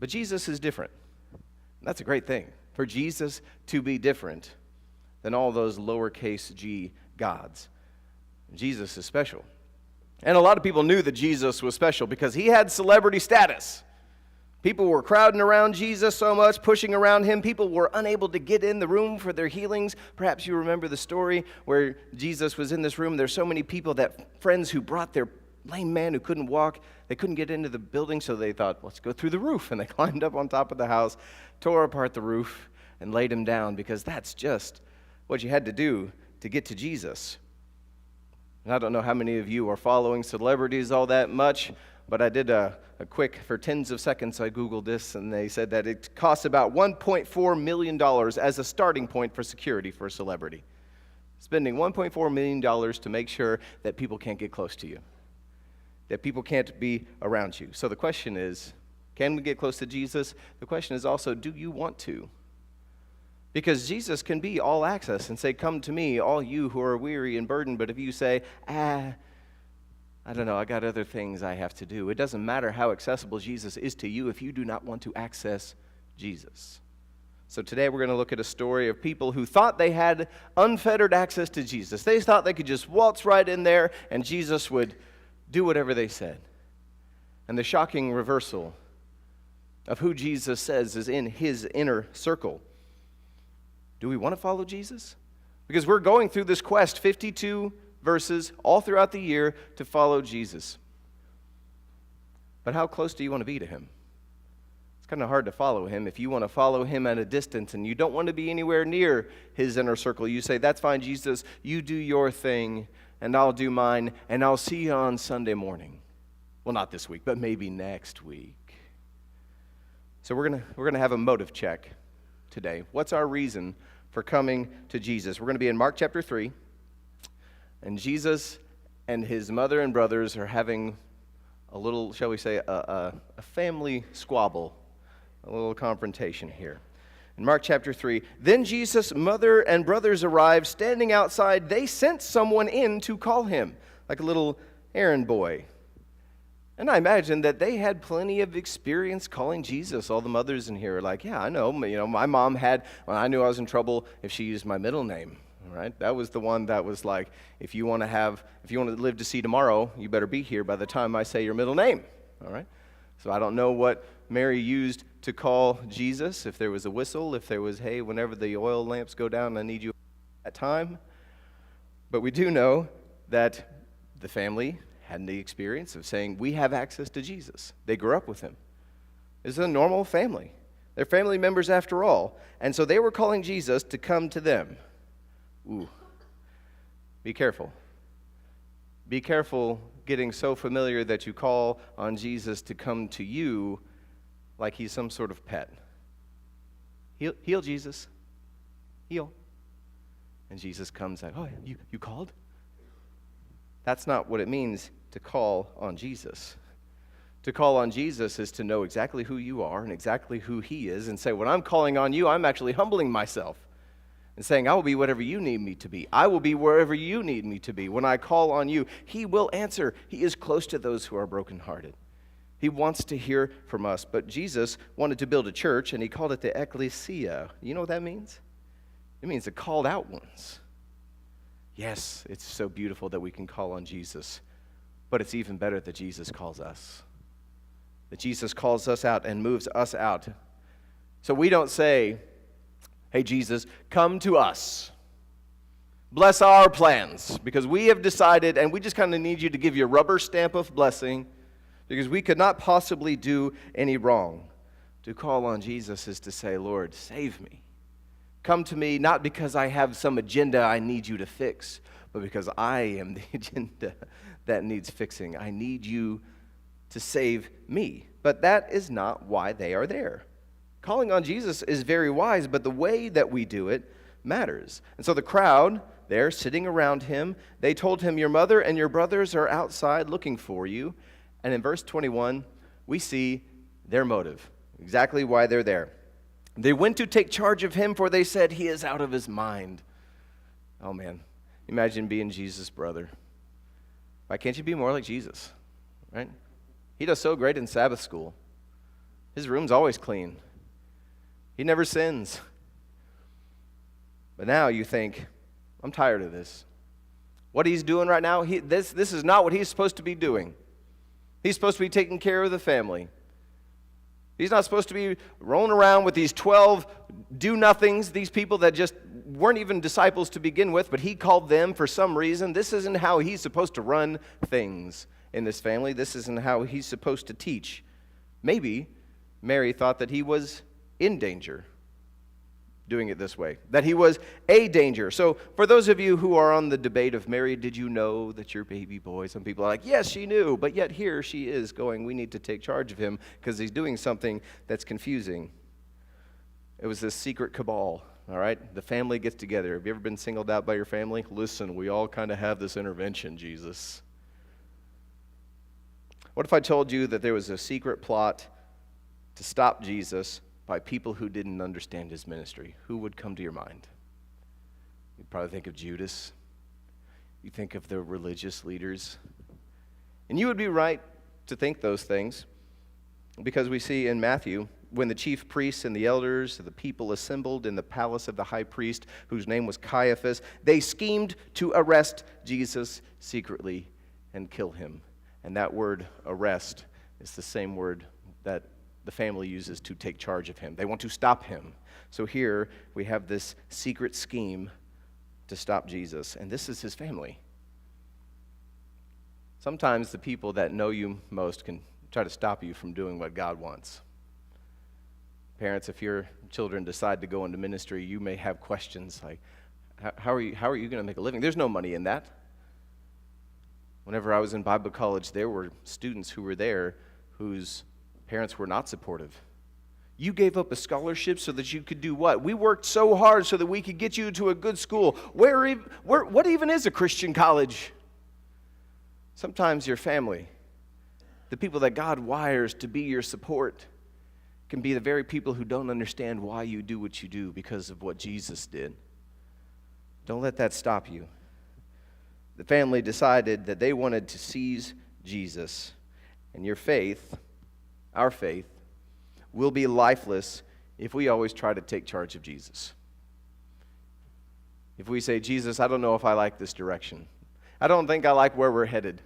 But Jesus is different. And that's a great thing, for Jesus to be different than all those lowercase g gods. Jesus is special. And a lot of people knew that Jesus was special because he had celebrity status. People were crowding around Jesus so much, pushing around him. People were unable to get in the room for their healings. Perhaps you remember the story where Jesus was in this room. There's so many people that friends who brought their lame man who couldn't walk, they couldn't get into the building, so they thought, let's go through the roof. And they climbed up on top of the house, tore apart the roof, and laid him down because that's just what you had to do to get to Jesus. And I don't know how many of you are following celebrities all that much, but I did a quick, for tens of seconds, I Googled this, and they said that it costs about $1.4 million as a starting point for security for a celebrity. Spending $1.4 million to make sure that people can't get close to you, that people can't be around you. So the question is, can we get close to Jesus? The question is also, do you want to? Because Jesus can be all access and say, come to me, all you who are weary and burdened. But if you say, I don't know, I got other things I have to do. It doesn't matter how accessible Jesus is to you if you do not want to access Jesus. So today we're going to look at a story of people who thought they had unfettered access to Jesus. They thought they could just waltz right in there and Jesus would do whatever they said. And the shocking reversal of who Jesus says is in his inner circle. Do we want to follow Jesus? Because we're going through this quest, 52 verses all throughout the year to follow Jesus. But how close do you want to be to him? It's kind of hard to follow him if you want to follow him at a distance and you don't want to be anywhere near his inner circle. You say, that's fine, Jesus, you do your thing and I'll do mine and I'll see you on Sunday morning. Well, not this week, but maybe next week. So we're going to have a motive check today. What's our reason for coming to Jesus? We're going to be in Mark chapter 3. And Jesus and his mother and brothers are having a little, shall we say, a family squabble, a little confrontation here. In Mark chapter 3, then Jesus' mother and brothers arrived. Standing outside, they sent someone in to call him, like a little errand boy. And I imagine that they had plenty of experience calling Jesus. All the mothers in here are like, yeah, I know. My mom had, when I knew I was in trouble, if she used my middle name. All right? That was the one that was like, if you want to live to see tomorrow, you better be here by the time I say your middle name. All right? So I don't know what Mary used to call Jesus, if there was a whistle, if there was, hey, whenever the oil lamps go down, I need you at that time. But we do know that the family had the experience of saying, we have access to Jesus. They grew up with him. It's a normal family. They're family members after all. And so they were calling Jesus to come to them. Ooh, be careful. Be careful getting so familiar that you call on Jesus to come to you like he's some sort of pet. Heal, Jesus. Heal. And Jesus comes like, oh, you called? That's not what it means to call on Jesus. To call on Jesus is to know exactly who you are and exactly who he is and say, when I'm calling on you, I'm actually humbling myself and saying, I will be whatever you need me to be. I will be wherever you need me to be. When I call on you, he will answer. He is close to those who are brokenhearted. He wants to hear from us. But Jesus wanted to build a church, and he called it the ecclesia. You know what that means? It means the called out ones. Yes, it's so beautiful that we can call on Jesus, but it's even better that Jesus calls us. That Jesus calls us out and moves us out. So we don't say, hey, Jesus, come to us. Bless our plans, because we have decided, and we just kind of need you to give you a rubber stamp of blessing, because we could not possibly do any wrong. To call on Jesus is to say, Lord, save me. Come to me not because I have some agenda I need you to fix, but because I am the agenda that needs fixing. I need you to save me. But that is not why they are there. Calling on Jesus is very wise, but the way that we do it matters. And so the crowd there sitting around him, they told him, your mother and your brothers are outside looking for you. And in verse 21, we see their motive, exactly why they're there. They went to take charge of him, for they said, he is out of his mind. Oh, man. Imagine being Jesus' brother. Why can't you be more like Jesus? Right? He does so great in Sabbath school. His room's always clean. He never sins. But now you think, I'm tired of this. What he's doing right now, this is not what he's supposed to be doing. He's supposed to be taking care of the family. He's not supposed to be rolling around with these 12 do-nothings, these people that just weren't even disciples to begin with, but he called them for some reason. This isn't how he's supposed to run things in this family. This isn't how he's supposed to teach. Maybe Mary thought that he was in danger doing it this way, that he was a danger. So for those of you who are on the debate of Mary, did you know that your baby boy, some people are like, yes, she knew, but yet here she is going, we need to take charge of him because he's doing something that's confusing. It was this secret cabal, all right? The family gets together. Have you ever been singled out by your family? Listen, we all kind of have this intervention, Jesus. What if I told you that there was a secret plot to stop Jesus by people who didn't understand his ministry? Who would come to your mind? You'd probably think of Judas. You think of the religious leaders. And you would be right to think those things, because we see in Matthew, when the chief priests and the elders of the people assembled in the palace of the high priest, whose name was Caiaphas, they schemed to arrest Jesus secretly and kill him. And that word arrest is the same word that the family uses to take charge of him. They want to stop him. So here we have this secret scheme to stop Jesus, and this is his family. Sometimes the people that know you most can try to stop you from doing what God wants. Parents, if your children decide to go into ministry, you may have questions like, how are you going to make a living? There's no money in that. Whenever I was in Bible college, there were students who were there whose parents were not supportive. You gave up a scholarship so that you could do what? We worked so hard so that we could get you to a good school. What even is a Christian college? Sometimes your family, the people that God wires to be your support, can be the very people who don't understand why you do what you do because of what Jesus did. Don't let that stop you. The family decided that they wanted to seize Jesus, and your faith, our faith, will be lifeless if we always try to take charge of Jesus. If we say, Jesus, I don't know if I like this direction. I don't think I like where we're headed.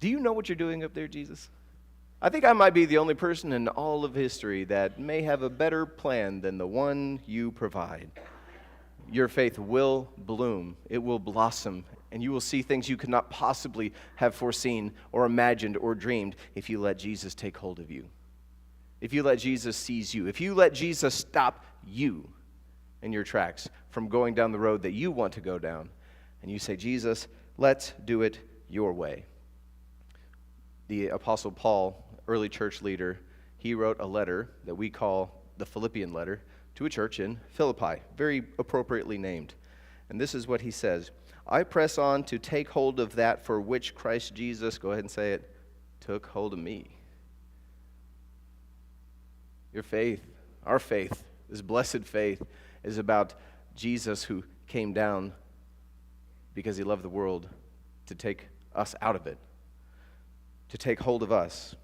Do you know what you're doing up there, Jesus? I think I might be the only person in all of history that may have a better plan than the one you provide. Your faith will bloom, it will blossom, and you will see things you could not possibly have foreseen or imagined or dreamed if you let Jesus take hold of you. If you let Jesus seize you. If you let Jesus stop you in your tracks from going down the road that you want to go down, and you say, Jesus, let's do it your way. The Apostle Paul, early church leader, he wrote a letter that we call the Philippian letter to a church in Philippi, very appropriately named. And this is what he says: I press on to take hold of that for which Christ Jesus, go ahead and say it, took hold of me. Your faith, our faith, this blessed faith, is about Jesus who came down because he loved the world to take us out of it, to take hold of us.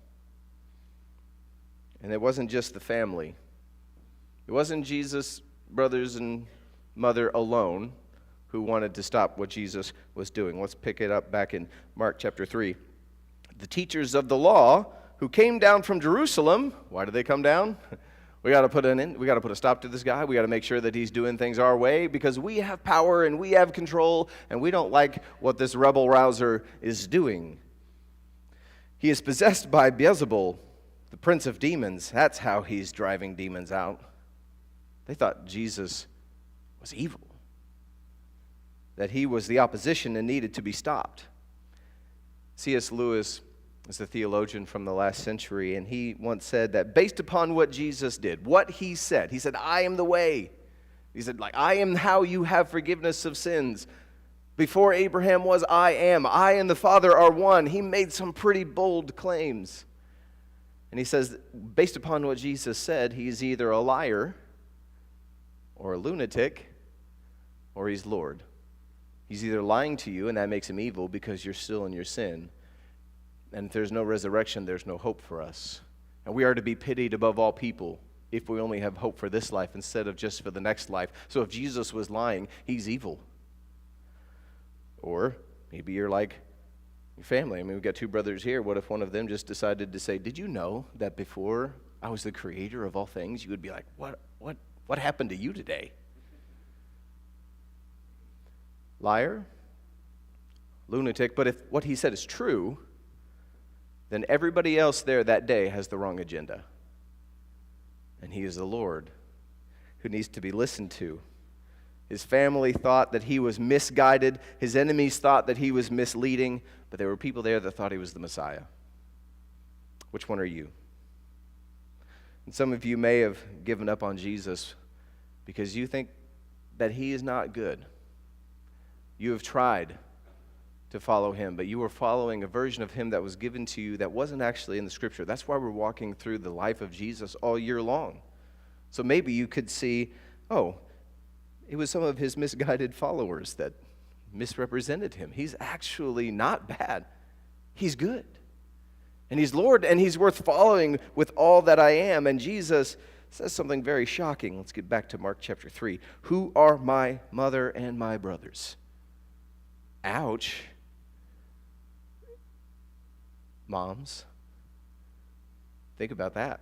And it wasn't just the family. It wasn't Jesus' brothers and mother alone who wanted to stop what Jesus was doing. Let's pick it up back in Mark chapter 3. The teachers of the law who came down from Jerusalem, why did they come down? We got to put a stop to this guy. We got to make sure that he's doing things our way because we have power and we have control and we don't like what this rebel rouser is doing. He is possessed by Beelzebul, the prince of demons. That's how he's driving demons out. They thought Jesus was evil, that he was the opposition and needed to be stopped. C.S. Lewis is a theologian from the last century, and he once said that based upon what Jesus did, what he said, I am the way. He said, I am how you have forgiveness of sins. Before Abraham was, I am. I and the Father are one. He made some pretty bold claims. And he says, based upon what Jesus said, he's either a liar or a lunatic or he's Lord. He's either lying to you, and that makes him evil because you're still in your sin. And if there's no resurrection, there's no hope for us. And we are to be pitied above all people if we only have hope for this life instead of just for the next life. So if Jesus was lying, he's evil. Or maybe you're like your family. I mean, we've got two brothers here. What if one of them just decided to say, did you know that before I was the creator of all things? You would be like, what happened to you today? Liar, lunatic. But if what he said is true, then everybody else there that day has the wrong agenda. And he is the Lord who needs to be listened to. His family thought that he was misguided. His enemies thought that he was misleading. But there were people there that thought he was the Messiah. Which one are you? And some of you may have given up on Jesus because you think that he is not good. You have tried to follow him, but you were following a version of him that was given to you that wasn't actually in the Scripture. That's why we're walking through the life of Jesus all year long. So maybe you could see, oh, it was some of his misguided followers that misrepresented him. He's actually not bad. He's good. And he's Lord, and he's worth following with all that I am. And Jesus says something very shocking. Let's get back to Mark chapter 3. Who are my mother and my brothers? Ouch. Moms, think about that.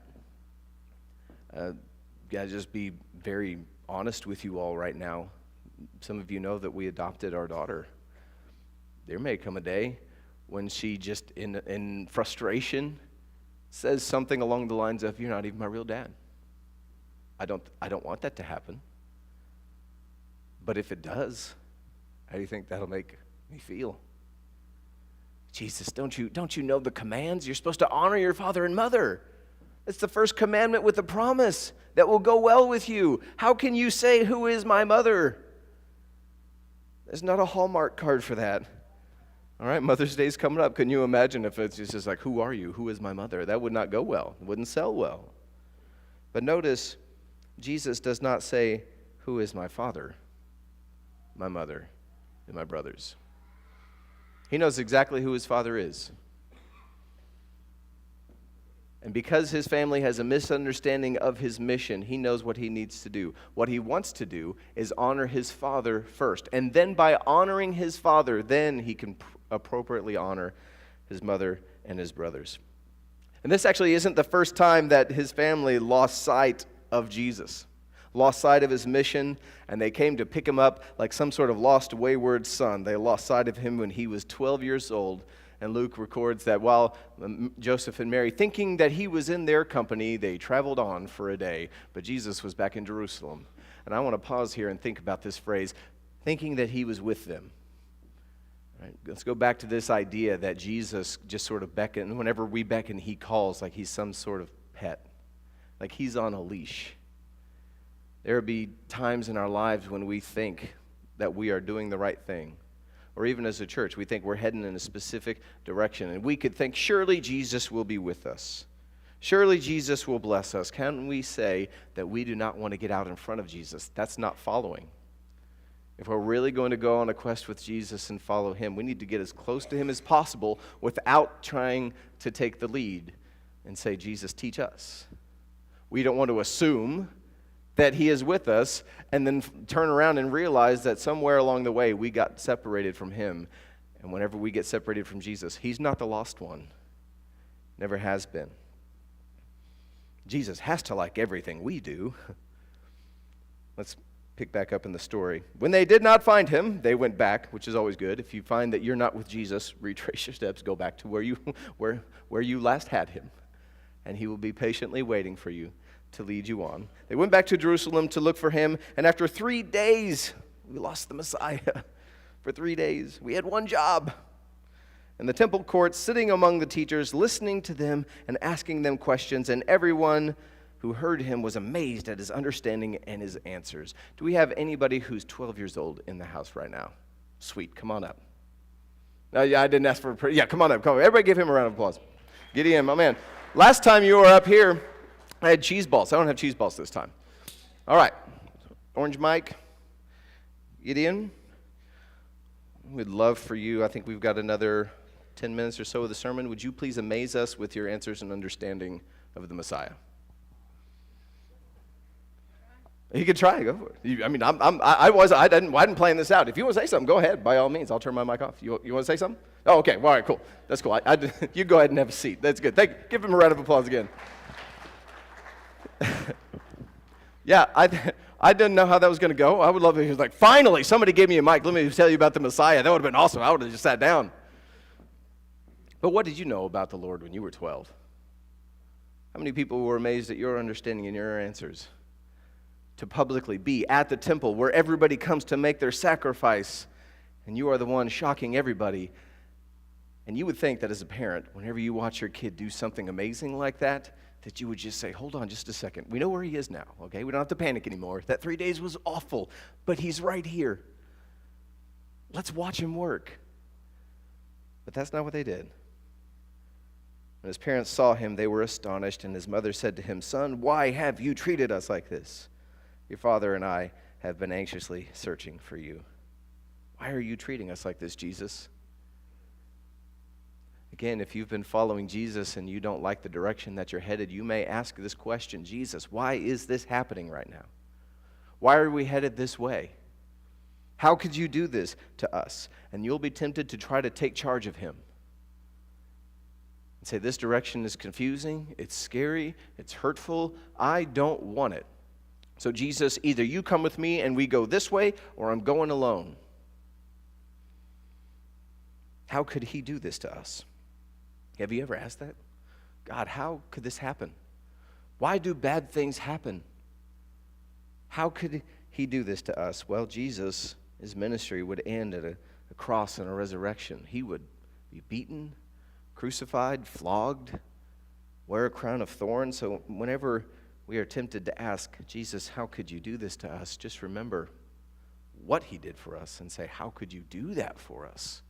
Gotta just be very honest with you all right now. Some of you know that we adopted our daughter. There may come a day when she just in frustration says something along the lines of, "You're not even my real dad." I don't want that to happen. But if it does, how do you think that'll make me feel? Jesus, don't you know the commands? You're supposed to honor your father and mother. It's the first commandment with a promise that will go well with you. How can you say, "Who is my mother"? There's not a Hallmark card for that. All right, Mother's Day's coming up. Can you imagine if it's just like, "Who are you? Who is my mother"? That would not go well. It wouldn't sell well. But notice, Jesus does not say, "Who is my father, my mother, and my brothers"? He knows exactly who his father is. And because his family has a misunderstanding of his mission, he knows what he needs to do. What he wants to do is honor his father first. And then by honoring his father, then he can appropriately honor his mother and his brothers. And this actually isn't the first time that his family lost sight of Jesus, lost sight of his mission, and they came to pick him up like some sort of lost, wayward son. They lost sight of him when he was 12 years old. And Luke records that while Joseph and Mary, thinking that he was in their company, they traveled on for a day. But Jesus was back in Jerusalem. And I want to pause here and think about this phrase, thinking that he was with them. Right? Let's go back to this idea that Jesus just sort of beckons. Whenever we beckon, he calls like he's some sort of pet, like he's on a leash. There will be times in our lives when we think that we are doing the right thing. Or even as a church, we think we're heading in a specific direction. And we could think, surely Jesus will be with us. Surely Jesus will bless us. Can we say that we do not want to get out in front of Jesus? That's not following. If we're really going to go on a quest with Jesus and follow him, we need to get as close to him as possible without trying to take the lead and say, "Jesus, teach us." We don't want to assume that he is with us and then turn around and realize that somewhere along the way we got separated from him. And whenever we get separated from Jesus, he's not the lost one. Never has been. Jesus has to like everything we do. Let's pick back up in the story. When they did not find him, they went back, which is always good. If you find that you're not with Jesus, retrace your steps, go back to where you last had him, and he will be patiently waiting for you to lead you on. They went back to Jerusalem to look for him, and after 3 days, we lost the Messiah. For 3 days, we had one job. In the temple courts, sitting among the teachers, listening to them and asking them questions, and everyone who heard him was amazed at his understanding and his answers. Do we have anybody who's 12 years old in the house right now? Sweet, come on up. No, yeah, I didn't ask for a prayer. Yeah, come on up. Come on. Everybody give him a round of applause. Gideon, my man. Last time you were up here, I had cheese balls. I don't have cheese balls this time. All right. Orange Mike, Gideon, we'd love for you. I think we've got another 10 minutes or so of the sermon. Would you please amaze us with your answers and understanding of the Messiah? You could try. Go for it. I didn't plan this out. If you want to say something, go ahead. By all means, I'll turn my mic off. You want to say something? Oh, okay. Well, all right, cool. That's cool. You go ahead and have a seat. That's good. Give him a round of applause again. Yeah, I didn't know how that was going to go. I would love it. He was like, finally, somebody gave me a mic. Let me tell you about the Messiah. That would have been awesome. I would have just sat down. But what did you know about the Lord when you were 12? How many people were amazed at your understanding and your answers? To publicly be at the temple where everybody comes to make their sacrifice, and you are the one shocking everybody. And you would think that as a parent, whenever you watch your kid do something amazing like that you would just say, hold on just a second. We know where he is now, okay? We don't have to panic anymore. That 3 days was awful, but he's right here. Let's watch him work. But that's not what they did. When his parents saw him, they were astonished, and his mother said to him, Son, why have you treated us like this? Your father and I have been anxiously searching for you. Why are you treating us like this, Jesus? Again, if you've been following Jesus and you don't like the direction that you're headed, you may ask this question, Jesus, why is this happening right now? Why are we headed this way? How could you do this to us? And you'll be tempted to try to take charge of him. And say, this direction is confusing, it's scary, it's hurtful, I don't want it. So Jesus, either you come with me and we go this way, or I'm going alone. How could he do this to us? Have you ever asked that? God, how could this happen? Why do bad things happen? How could he do this to us? Well, Jesus, his ministry would end at a cross and a resurrection. He would be beaten, crucified, flogged, wear a crown of thorns. So whenever we are tempted to ask, Jesus, how could you do this to us? Just remember what he did for us and say, how could you do that for us?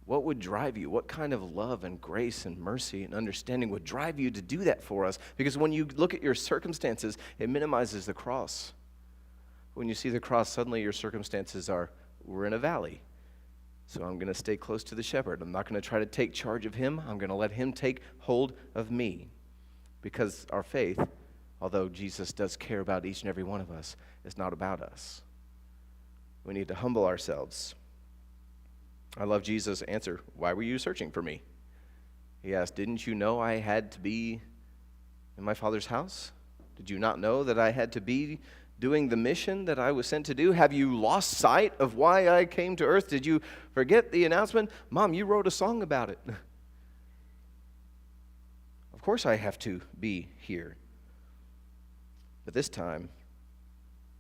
What would drive you? What kind of love and grace and mercy and understanding would drive you to do that for us? Because when you look at your circumstances, it minimizes the cross. When you see the cross, suddenly your circumstances are, we're in a valley. So I'm going to stay close to the shepherd. I'm not going to try to take charge of him. I'm going to let him take hold of me. Because our faith, although Jesus does care about each and every one of us, is not about us. We need to humble ourselves. I love Jesus' answer. Why were you searching for me? He asked, didn't you know I had to be in my Father's house? Did you not know that I had to be doing the mission that I was sent to do? Have you lost sight of why I came to earth? Did you forget the announcement? Mom, you wrote a song about it. Of course I have to be here. But this time,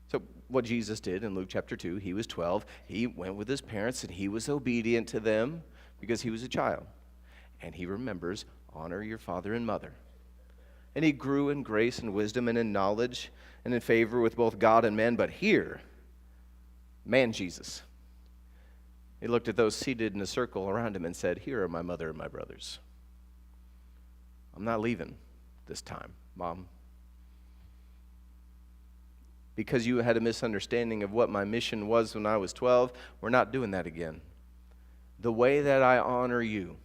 so what Jesus did in Luke chapter 2, he was 12. He went with his parents and he was obedient to them because he was a child. And he remembers, honor your father and mother. And he grew in grace and wisdom and in knowledge and in favor with both God and men. But here, man Jesus, he looked at those seated in a circle around him and said, here are my mother and my brothers. I'm not leaving this time, Mom. Because you had a misunderstanding of what my mission was when I was 12, we're not doing that again. The way that I honor you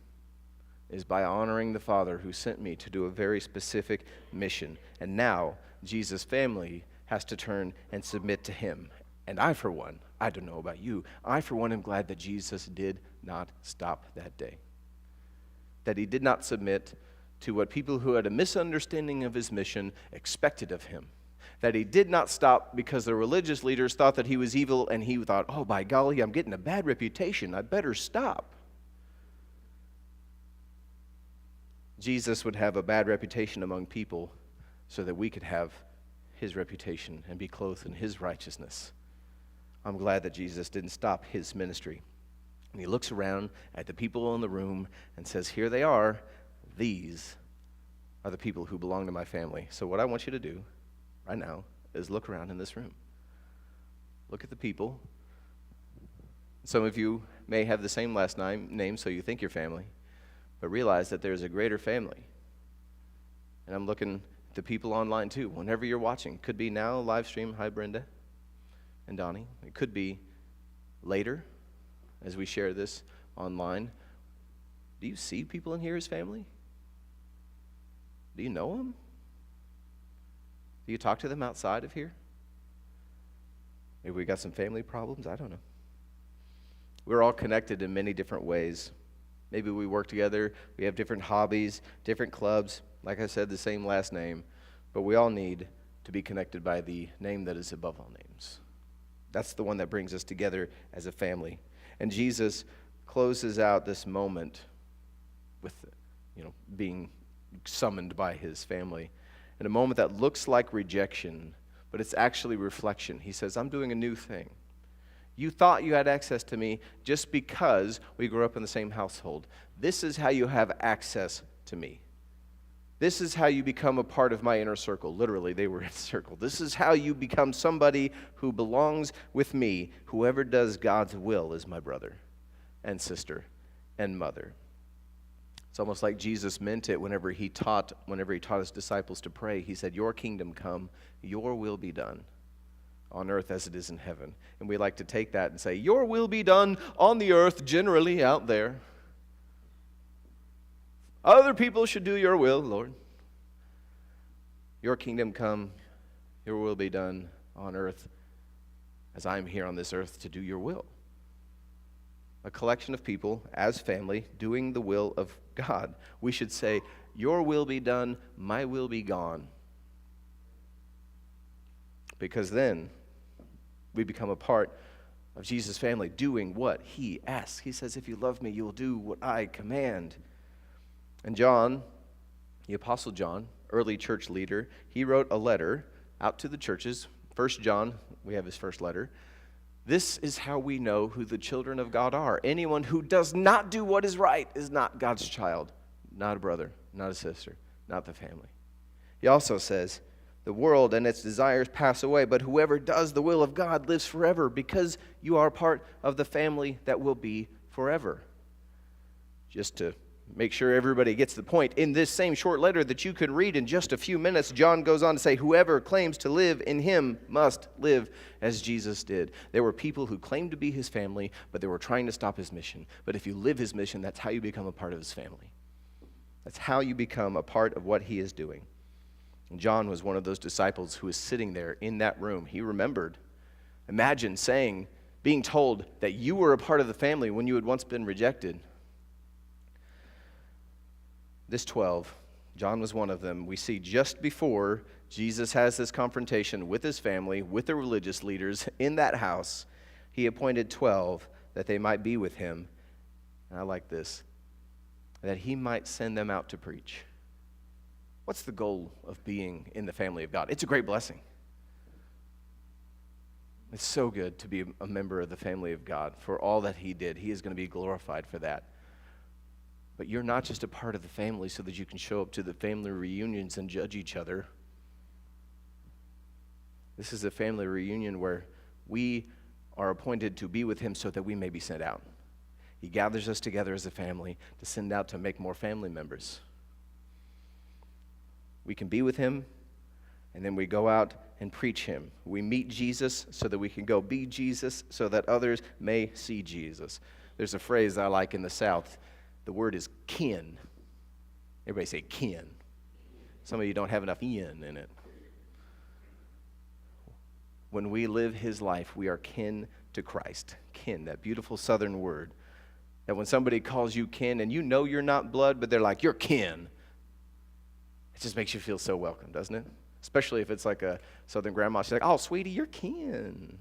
is by honoring the Father who sent me to do a very specific mission. And now, Jesus' family has to turn and submit to him. And I, for one, I don't know about you, I, for one, am glad that Jesus did not stop that day. That he did not submit to what people who had a misunderstanding of his mission expected of him. That he did not stop because the religious leaders thought that he was evil, and he thought, oh, by golly, I'm getting a bad reputation. I better stop. Jesus would have a bad reputation among people so that we could have his reputation and be clothed in his righteousness. I'm glad that Jesus didn't stop his ministry. And he looks around at the people in the room and says, here they are. These are the people who belong to my family. So what I want you to do right now is look around in this room. Look at the people. Some of you may have the same last name, so you think you're family, but realize that there's a greater family. And I'm looking at the people online too. Whenever you're watching, could be now, live stream. Hi, Brenda and Donnie. It could be later as we share this online. Do you see people in here as family? Do you know them? Do you talk to them outside of here? Maybe we got some family problems. I don't know. We're all connected in many different ways. Maybe we work together. We have different hobbies, different clubs. Like I said, the same last name. But we all need to be connected by the name that is above all names. That's the one that brings us together as a family. And Jesus closes out this moment with, being summoned by his family. In a moment that looks like rejection, but it's actually reflection. He says, I'm doing a new thing. You thought you had access to me just because we grew up in the same household. This is how you have access to me. This is how you become a part of my inner circle. Literally, they were in a circle. This is how you become somebody who belongs with me. Whoever does God's will is my brother and sister and mother. It's almost like Jesus meant it whenever he taught his disciples to pray. He said, your kingdom come, your will be done on earth as it is in heaven. And we like to take that and say, your will be done on the earth, generally out there. Other people should do your will, Lord. Your kingdom come, your will be done on earth as I am here on this earth to do your will. A collection of people as family doing the will of God. We should say, your will be done, my will be gone. Because then we become a part of Jesus' family doing what he asks. He says, if you love me, you will do what I command. And John, the Apostle John, early church leader, he wrote a letter out to the churches. 1 John, we have his first letter. This is how we know who the children of God are. Anyone who does not do what is right is not God's child, not a brother, not a sister, not the family. He also says, the world and its desires pass away, but whoever does the will of God lives forever because you are part of the family that will be forever. Just to make sure everybody gets the point, in this same short letter that you could read in just a few minutes, John goes on to say, whoever claims to live in him must live as Jesus did. There were people who claimed to be his family, but they were trying to stop his mission. But if you live his mission, that's how you become a part of his family. That's how you become a part of what he is doing. And John was one of those disciples who was sitting there in that room. He remembered. Imagine being told that you were a part of the family when you had once been rejected. This 12, John was one of them. We see just before Jesus has this confrontation with his family, with the religious leaders in that house, he appointed 12 that they might be with him. And I like this, that he might send them out to preach. What's the goal of being in the family of God? It's a great blessing. It's so good to be a member of the family of God. For all that he did, he is going to be glorified for that. But you're not just a part of the family so that you can show up to the family reunions and judge each other. This is a family reunion where we are appointed to be with him so that we may be sent out. He gathers us together as a family to send out to make more family members. We can be with him, and then we go out and preach him. We meet Jesus so that we can go be Jesus so that others may see Jesus. There's a phrase I like in the South. The word is kin. Everybody say kin. Some of you don't have enough yin in it. When we live his life, we are kin to Christ. Kin, that beautiful southern word. That when somebody calls you kin, and you know you're not blood, but they're like, you're kin. It just makes you feel so welcome, doesn't it? Especially if it's like a southern grandma. She's like, oh, sweetie, you're kin.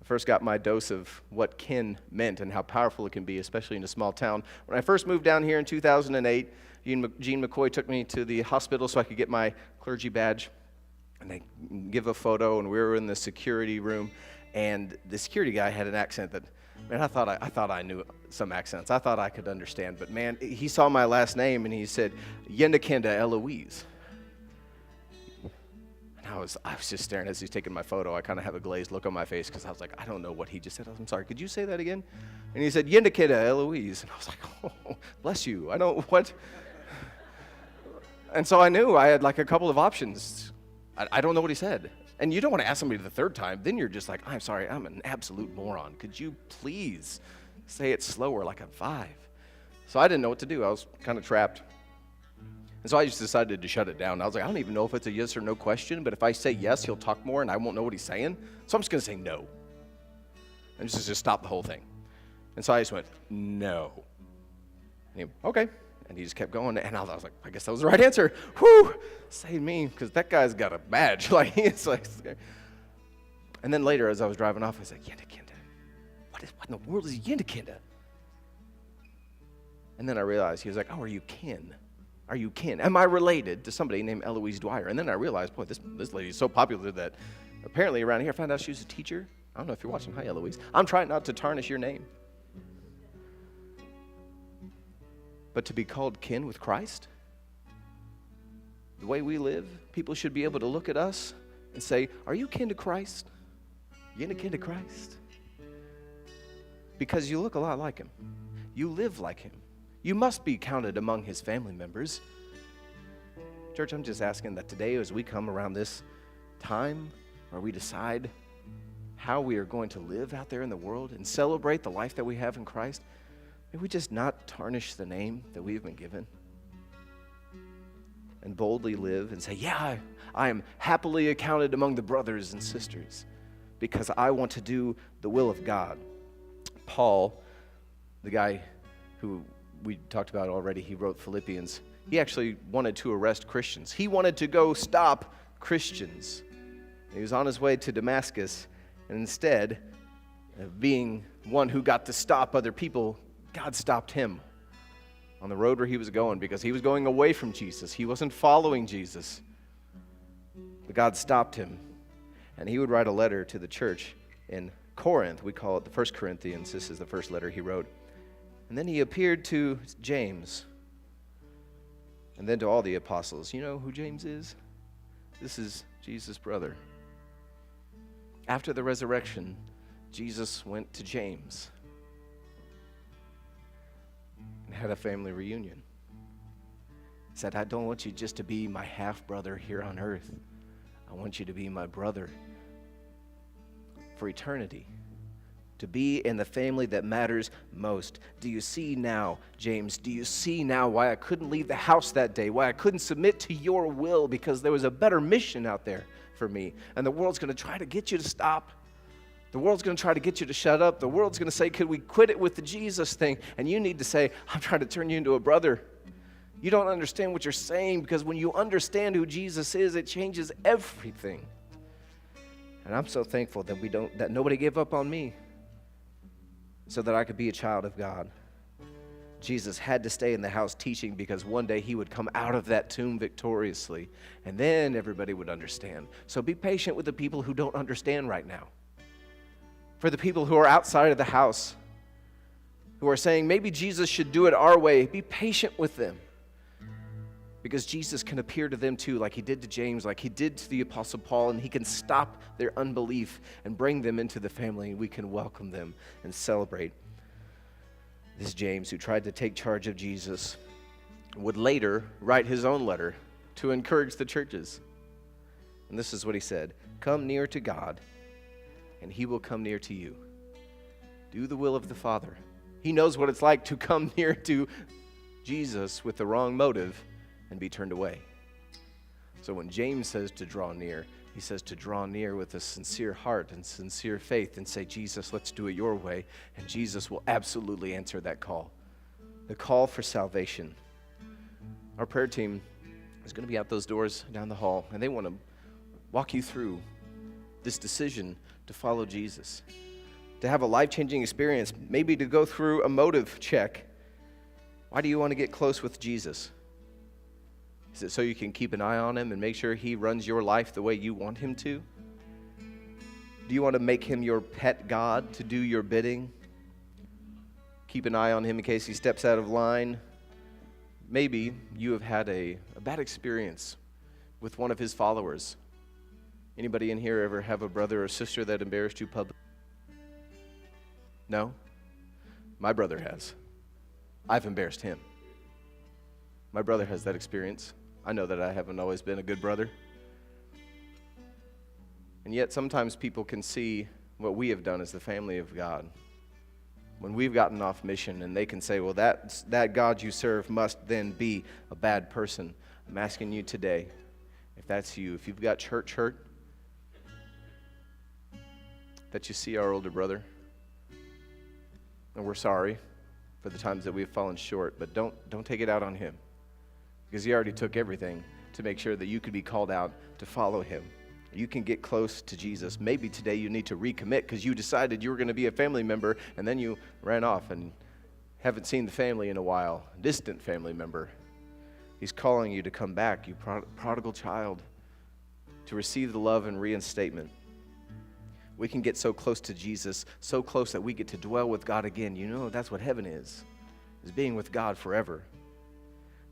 I first got my dose of what kin meant and how powerful it can be, especially in a small town. When I first moved down here in 2008, Gene McCoy took me to the hospital so I could get my clergy badge. And they give a photo, and we were in the security room, and the security guy had an accent that, man, I thought I knew some accents. I thought I could understand, but man, he saw my last name, and he said, Yendakenda Eloise. I was just staring as he's taking my photo. I kind of have a glazed look on my face because I was like, I don't know what he just said. I'm sorry, could you say that again? And he said, Yendakeda Eloise. And I was like, oh, bless you. I don't, what? And so I knew I had like a couple of options. I don't know what he said. And you don't want to ask somebody the third time. Then you're just like, I'm sorry, I'm an absolute moron. Could you please say it slower like I'm 5? So I didn't know what to do. I was kind of trapped. And so I just decided to shut it down. I was like, I don't even know if it's a yes or no question, but if I say yes, he'll talk more and I won't know what he's saying. So I'm just going to say no. And just stop the whole thing. And so I just went, no. And he, okay. And he just kept going. And I was like, I guess that was the right answer. Whew, save me, because that guy's got a badge. Like, it's like, and then later, as I was driving off, I was like, Yindakinda. What in the world is Yindakinda? And then I realized, he was like, oh, are you kin? Are you kin? Am I related to somebody named Eloise Dwyer? And then I realized, boy, this lady is so popular that apparently around here, I found out she was a teacher. I don't know if you're watching. Hi, Eloise. I'm trying not to tarnish your name. But to be called kin with Christ, the way we live, people should be able to look at us and say, are you kin to Christ? You ain't kin to Christ? Because you look a lot like him. You live like him. You must be counted among his family members. Church, I'm just asking that today as we come around this time where we decide how we are going to live out there in the world and celebrate the life that we have in Christ, may we just not tarnish the name that we've been given and boldly live and say, yeah, I am happily accounted among the brothers and sisters because I want to do the will of God. Paul, the guy who we talked about already, he wrote Philippians. He actually wanted to arrest Christians. He wanted to go stop Christians. He was on his way to Damascus, and instead of being one who got to stop other people, God stopped him on the road where he was going because he was going away from Jesus. He wasn't following Jesus. But God stopped him, and he would write a letter to the church in Corinth. We call it the 1 Corinthians. This is the first letter he wrote. And then he appeared to James, and then to all the apostles. You know who James is? This is Jesus' brother. After the resurrection, Jesus went to James and had a family reunion. He said, I don't want you just to be my half-brother here on earth. I want you to be my brother for eternity. To be in the family that matters most. Do you see now, James? Do you see now why I couldn't leave the house that day? Why I couldn't submit to your will? Because there was a better mission out there for me. And the world's going to try to get you to stop. The world's going to try to get you to shut up. The world's going to say, could we quit it with the Jesus thing? And you need to say, I'm trying to turn you into a brother. You don't understand what you're saying, because when you understand who Jesus is, it changes everything. And I'm so thankful that nobody gave up on me, so that I could be a child of God. Jesus had to stay in the house teaching because one day he would come out of that tomb victoriously, and then everybody would understand. So be patient with the people who don't understand right now. For the people who are outside of the house, who are saying, maybe Jesus should do it our way, be patient with them. Because Jesus can appear to them too, like he did to James, like he did to the Apostle Paul, and he can stop their unbelief and bring them into the family, and we can welcome them and celebrate. This James, who tried to take charge of Jesus, would later write his own letter to encourage the churches. And this is what he said, come near to God, and he will come near to you. Do the will of the Father. He knows what it's like to come near to Jesus with the wrong motive and be turned away. So when James says to draw near, he says to draw near with a sincere heart and sincere faith and say, Jesus, let's do it your way. And Jesus will absolutely answer that call, the call for salvation. Our prayer team is going to be out those doors down the hall, and they want to walk you through this decision to follow Jesus, to have a life-changing experience, maybe to go through a motive check. Why do you want to get close with Jesus? Is it so you can keep an eye on him and make sure he runs your life the way you want him to? Do you want to make him your pet God to do your bidding? Keep an eye on him in case he steps out of line? Maybe you have had a bad experience with one of his followers. Anybody in here ever have a brother or sister that embarrassed you publicly? No? My brother has. I've embarrassed him. My brother has that experience. I know that I haven't always been a good brother. And yet sometimes people can see what we have done as the family of God. When we've gotten off mission, and they can say, well, that God you serve must then be a bad person. I'm asking you today, if that's you, if you've got church hurt, that you see our older brother, and we're sorry for the times that we've fallen short, but don't take it out on him, because he already took everything to make sure that you could be called out to follow him. You can get close to Jesus. Maybe today you need to recommit because you decided you were going to be a family member, and then you ran off and haven't seen the family in a while, distant family member. He's calling you to come back, you prodigal child, to receive the love and reinstatement. We can get so close to Jesus, so close that we get to dwell with God again. You know, that's what heaven is being with God forever.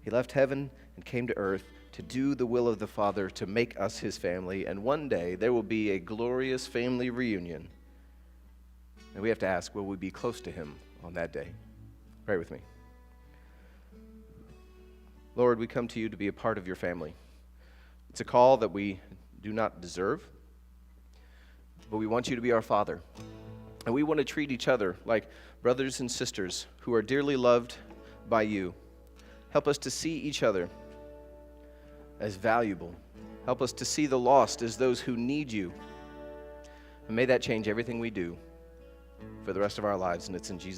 He left heaven and came to earth to do the will of the Father, to make us his family, and one day there will be a glorious family reunion. And we have to ask, will we be close to him on that day? Pray with me. Lord, we come to you to be a part of your family. It's a call that we do not deserve, but we want you to be our Father. And we want to treat each other like brothers and sisters who are dearly loved by you. Help us to see each other as valuable. Help us to see the lost as those who need you. And may that change everything we do for the rest of our lives. And it's in Jesus' name.